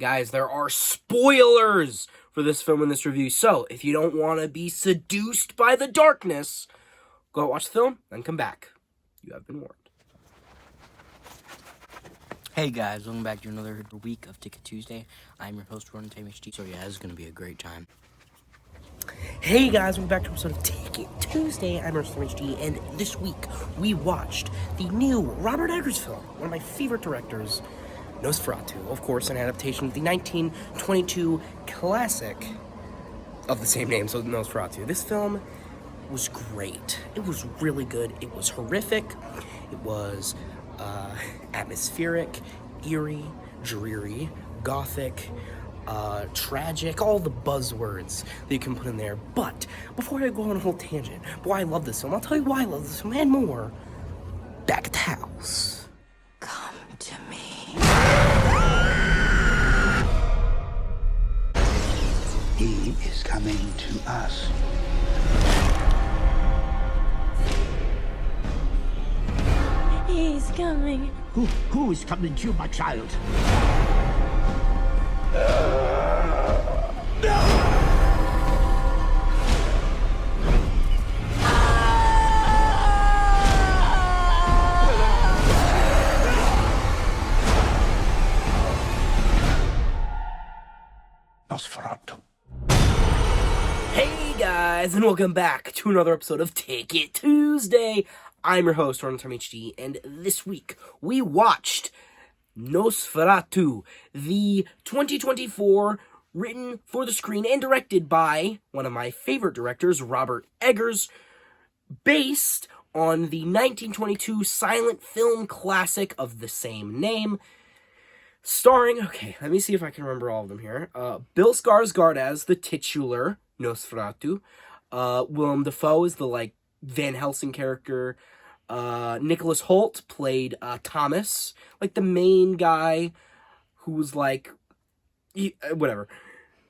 Guys, there are spoilers for this film in this review, so if you don't want to be seduced by the darkness, go watch the film, then come back. You have been warned. Hey guys, welcome back to another week of Ticket Tuesday. I'm your host, Ron HD. So yeah, this is going to be a great time. Hey guys, welcome back to an episode of Ticket Tuesday. I'm your host, HD, and this week we watched the new Robert Eggers film, one of my favorite directors, Nosferatu, of course, an adaptation of the 1922 classic of the same name, so Nosferatu. This film was great. It was really good. It was horrific. It was atmospheric, eerie, dreary, gothic, tragic, all the buzzwords that you can put in there. But before I go on a whole tangent, why I love this film, I'll tell you why I love this film and more back at the house. Come to me. He is coming to us. He's coming. Who is coming to you, my child? Nosferatu. Hey guys, and welcome back to another episode of Ticket Tuesday. I'm your host, Ron HD, and this week we watched Nosferatu, the 2024 written for the screen and directed by one of my favorite directors, Robert Eggers, based on the 1922 silent film classic of the same name, starring, okay, let me see if I can remember all of them here, Bill Skarsgård as the titular Nosferatu, Willem Dafoe is the, Van Helsing character, Nicholas Hoult played, Thomas, the main guy who was, whatever.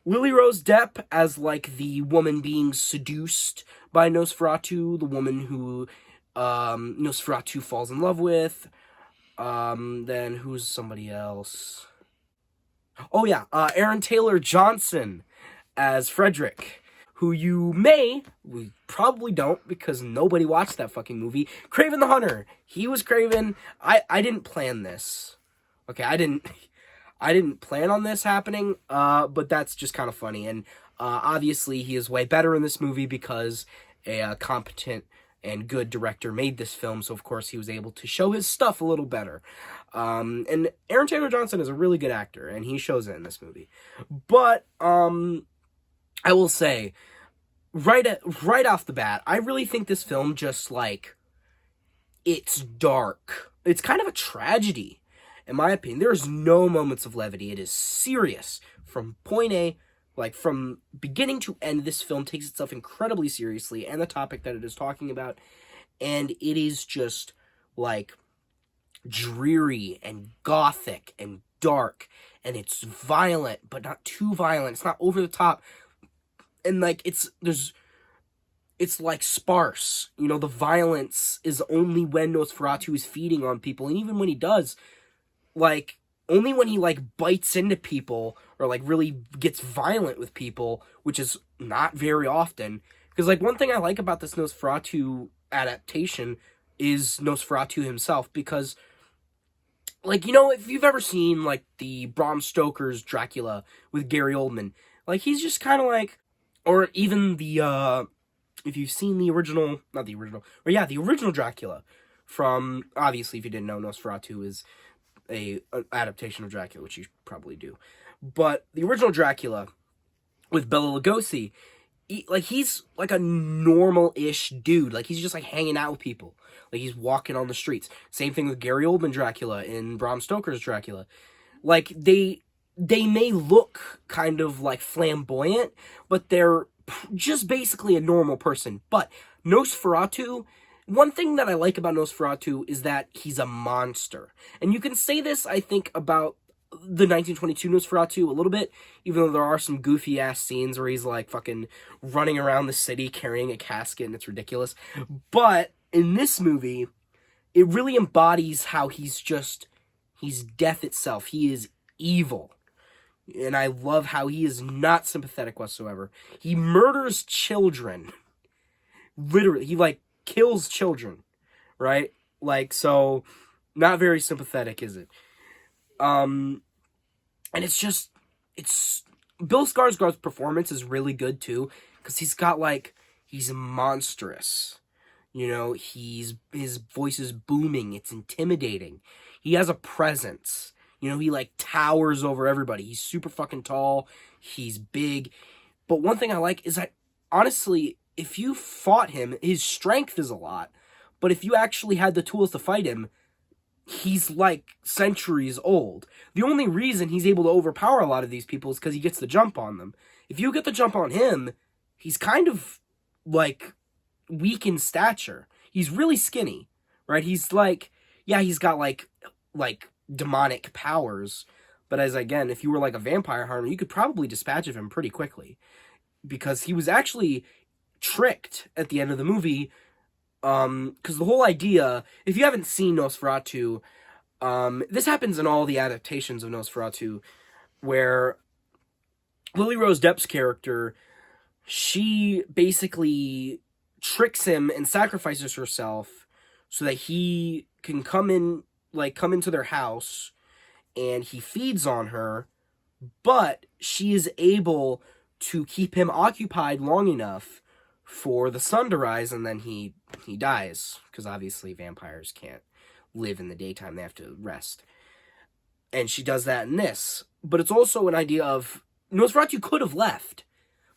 Lily Rose Depp as, the woman being seduced by Nosferatu, the woman who, Nosferatu falls in love with. Then who's somebody else? Oh yeah, Aaron Taylor Johnson as Frederick, who we probably don't because nobody watched that fucking movie. Kraven the Hunter. He was Kraven. I didn't plan this. Okay, I didn't plan on this happening, but that's just kind of funny. And obviously he is way better in this movie because a competent and good director made this film, so of course he was able to show his stuff a little better. And Aaron Taylor Johnson is a really good actor, and he shows it in this movie. But I will say, right off the bat, I really think this film just, it's dark. It's kind of a tragedy, in my opinion. There's no moments of levity. It is serious from point A. From beginning to end, this film takes itself incredibly seriously and the topic that it is talking about. And it is just, dreary and gothic and dark. And it's violent, but not too violent. It's not over the top. And, it's sparse. The violence is only when Nosferatu is feeding on people. And even when he does, only when he, bites into people or, really gets violent with people, which is not very often. Because, one thing I like about this Nosferatu adaptation is Nosferatu himself. Because, if you've ever seen, the Bram Stoker's Dracula with Gary Oldman, he's just kind of or even the, if you've seen the original, the original Dracula from, obviously, if you didn't know, Nosferatu is an adaptation of Dracula, which you probably do. But the original Dracula with Bela Lugosi, he's a normal-ish dude. He's just hanging out with people. He's walking on the streets. Same thing with Gary Oldman Dracula in Bram Stoker's Dracula. They may look kind of flamboyant, but they're just basically a normal person. But Nosferatu, one thing that I like about Nosferatu is that he's a monster. And you can say this, I think, about the 1922 Nosferatu a little bit, even though there are some goofy-ass scenes where he's, fucking running around the city carrying a casket, and it's ridiculous. But in this movie, it really embodies how he's death itself. He is evil. And I love how he is not sympathetic whatsoever. He murders children. Literally, he, like, kills children, right? Like, so, not very sympathetic, is it? And it's just, Bill Skarsgård's performance is really good, too, because he's monstrous. You know, his voice is booming, it's intimidating. He has a presence. You know, he, like, towers over everybody. He's super fucking tall. He's big. But one thing I like is that, honestly, if you fought him, his strength is a lot. But if you actually had the tools to fight him, he's, like, centuries old. The only reason he's able to overpower a lot of these people is because he gets the jump on them. If you get the jump on him, he's kind of, like, weak in stature. He's really skinny, right? He's, like, yeah, he's got, like, demonic powers, but if you were like a vampire hunter, you could probably dispatch of him pretty quickly, because he was actually tricked at the end of the movie, because the whole idea, if you haven't seen Nosferatu, this happens in all the adaptations of Nosferatu, where Lily Rose Depp's character, she basically tricks him and sacrifices herself so that he can come into their house, and he feeds on her, but she is able to keep him occupied long enough for the sun to rise, and then he dies, because obviously vampires can't live in the daytime, they have to rest. And she does that in this. But it's also an idea of, Nosferatu could have left,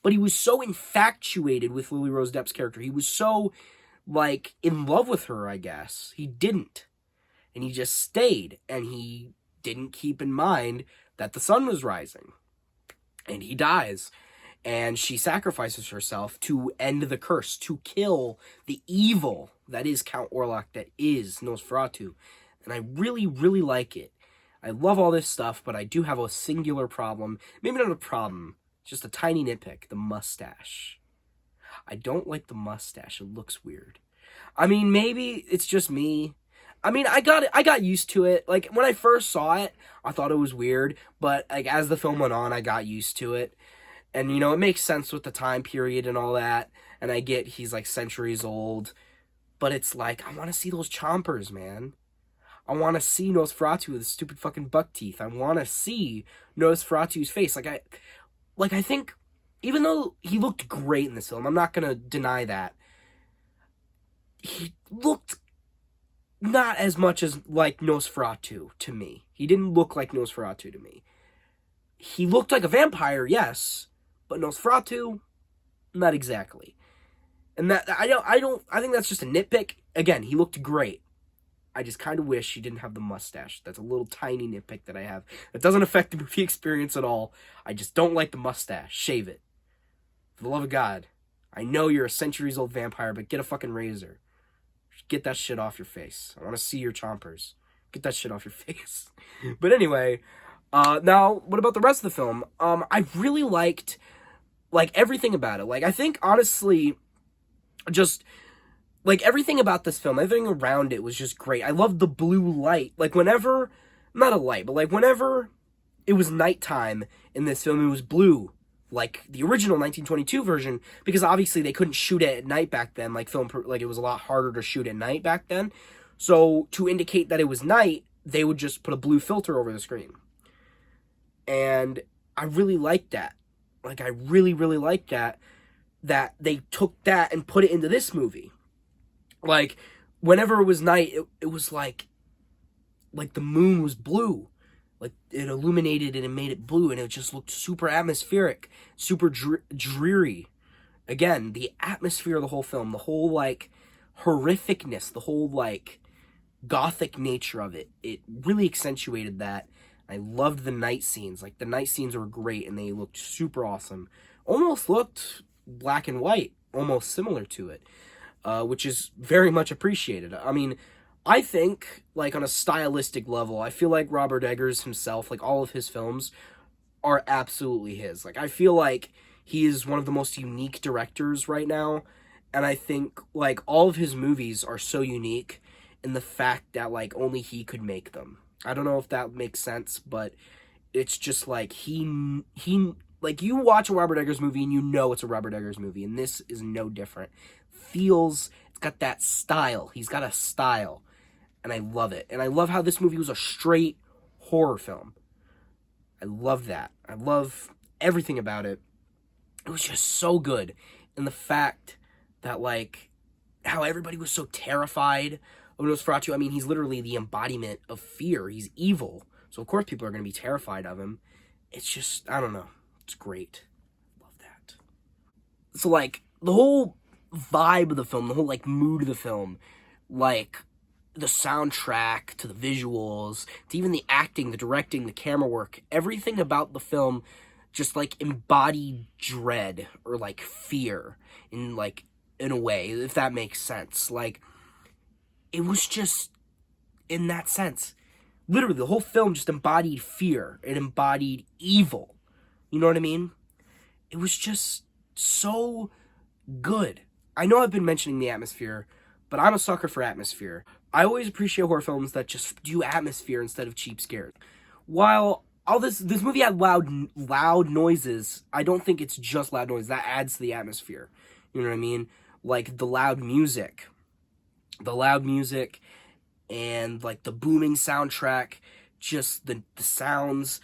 but he was so infatuated with Lily Rose Depp's character, he was so, like, in love with her, I guess, he didn't. And he just stayed, and he didn't keep in mind that the sun was rising. And he dies. And she sacrifices herself to end the curse, to kill the evil that is Count Orlok, that is Nosferatu. And I really, really like it. I love all this stuff, but I do have a singular problem. Maybe not a problem, just a tiny nitpick. The mustache. I don't like the mustache. It looks weird. I mean, maybe it's just me. I mean, I got used to it. Like, when I first saw it, I thought it was weird, but, like, as the film went on, I got used to it. And, you know, it makes sense with the time period and all that, and I get he's, like, centuries old, but it's like, I want to see those chompers, man. I want to see Nosferatu with his stupid fucking buck teeth. I want to see Nosferatu's face. I think, even though he looked great in this film, I'm not going to deny that, he looked not as much as like Nosferatu to me. He didn't look like Nosferatu to me. He looked like a vampire, yes, but Nosferatu, not exactly. And that I think that's just a nitpick. Again, he looked great. I just kind of wish he didn't have the mustache. That's a little tiny nitpick that I have. It doesn't affect the movie experience at all. I just don't like the mustache. Shave it. For the love of God. I know you're a centuries-old vampire, but get a fucking razor. Get that shit off your face. I want to see your chompers. Get that shit off your face. But anyway, now, what about the rest of the film? I really liked, like, everything about it. Like, I think, honestly, just, like, everything about this film, everything around it was just great. I loved the blue light. Like, whenever, not a light, but, like, whenever it was nighttime in this film, it was blue. Like the original 1922 version, because obviously they couldn't shoot it at night back then, like it was a lot harder to shoot at night back then. So to indicate that it was night, they would just put a blue filter over the screen. And I really liked that. Like, I really, really liked that they took that and put it into this movie. Like, whenever it was night, it was like the moon was blue. Like, it illuminated it and made it blue, and it just looked super atmospheric, super dreary. Again, the atmosphere of the whole film, the whole, like, horrificness, the whole, like, gothic nature of it, it really accentuated that. I loved the night scenes. Like, the night scenes were great, and they looked super awesome. Almost looked black and white, almost similar to it, which is very much appreciated. I mean, I think, like, on a stylistic level, I feel like Robert Eggers himself, like, all of his films are absolutely his. Like, I feel like he is one of the most unique directors right now, and I think, like, all of his movies are so unique in the fact that, like, only he could make them. I don't know if that makes sense, but it's just like he like, you watch a Robert Eggers movie and you know it's a Robert Eggers movie, and this is no different. It's got that style. He's got a style, and I love it. And I love how this movie was a straight horror film. I love that. I love everything about it. It was just so good. And the fact that, like, how everybody was so terrified of Nosferatu. I mean, he's literally the embodiment of fear. He's evil. So, of course, people are going to be terrified of him. It's just, I don't know. It's great. Love that. So, like, the whole vibe of the film, the whole, like, mood of the film, like, the soundtrack to the visuals, to even the acting, the directing, the camera work, everything about the film just, like, embodied dread or, like, fear in a way, if that makes sense. Like, it was just, in that sense, literally, the whole film just embodied fear. It embodied evil. You know what I mean? It was just so good. I know I've been mentioning the atmosphere, but I'm a sucker for atmosphere. I always appreciate horror films that just do atmosphere instead of cheap scares. While all this movie had loud noises, I don't think it's just loud noise. That adds to the atmosphere. You know what I mean? Like, the loud music and, like, the booming soundtrack, just the sounds.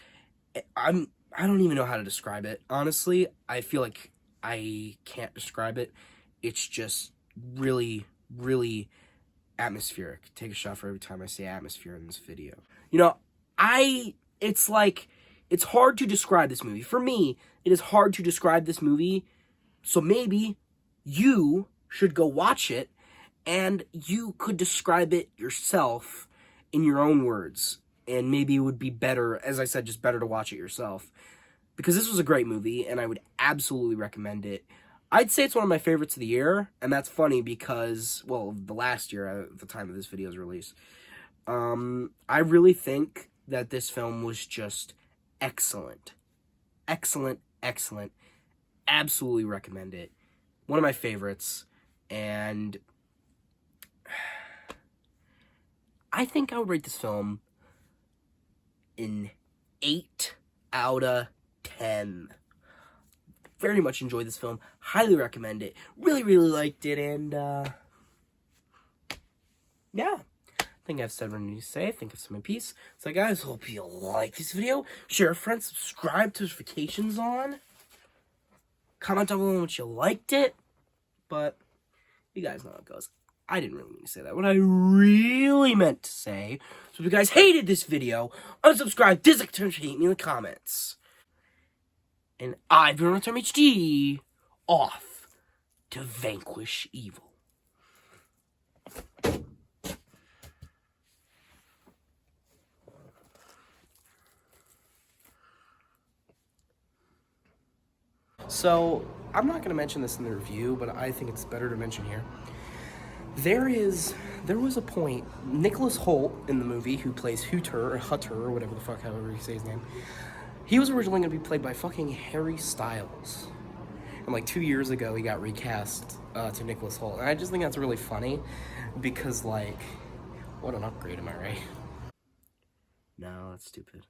I don't even know how to describe it. Honestly, I feel like I can't describe it. It's just really, really atmospheric. Take a shot for every time I say atmosphere in this video. You know, it's hard to describe this movie. For me, it is hard to describe this movie, so maybe you should go watch it, and you could describe it yourself in your own words, and maybe it would be better, as I said, just better to watch it yourself, because this was a great movie, and I would absolutely recommend it. I'd say it's one of my favorites of the year, and that's funny because, well, the last year, at the time of this video's release. I really think that this film was just excellent. Excellent, excellent. Absolutely recommend it. One of my favorites, and I think I would rate this film an 8 out of 10. Very much enjoyed this film. Highly recommend it. Really, really liked it. And, yeah. I think I've said what I need to say. I think I've said my piece. So, guys, hope you like this video. Share with friends. Subscribe. Notifications on. Comment down below what you liked it. But, you guys know how it goes. I didn't really mean to say that. What I really meant to say. So, if you guys hated this video, unsubscribe, dislike, hate me in the comments. And I've been Runtime HD, off to vanquish evil. So, I'm not going to mention this in the review, but I think it's better to mention here. There was a point, Nicholas Hoult in the movie, who plays Hutter, or whatever the fuck, however you say his name, he was originally going to be played by fucking Harry Styles. And, like, 2 years ago, he got recast to Nicholas Hoult. And I just think that's really funny, because, like, what an upgrade, am I right? No, that's stupid.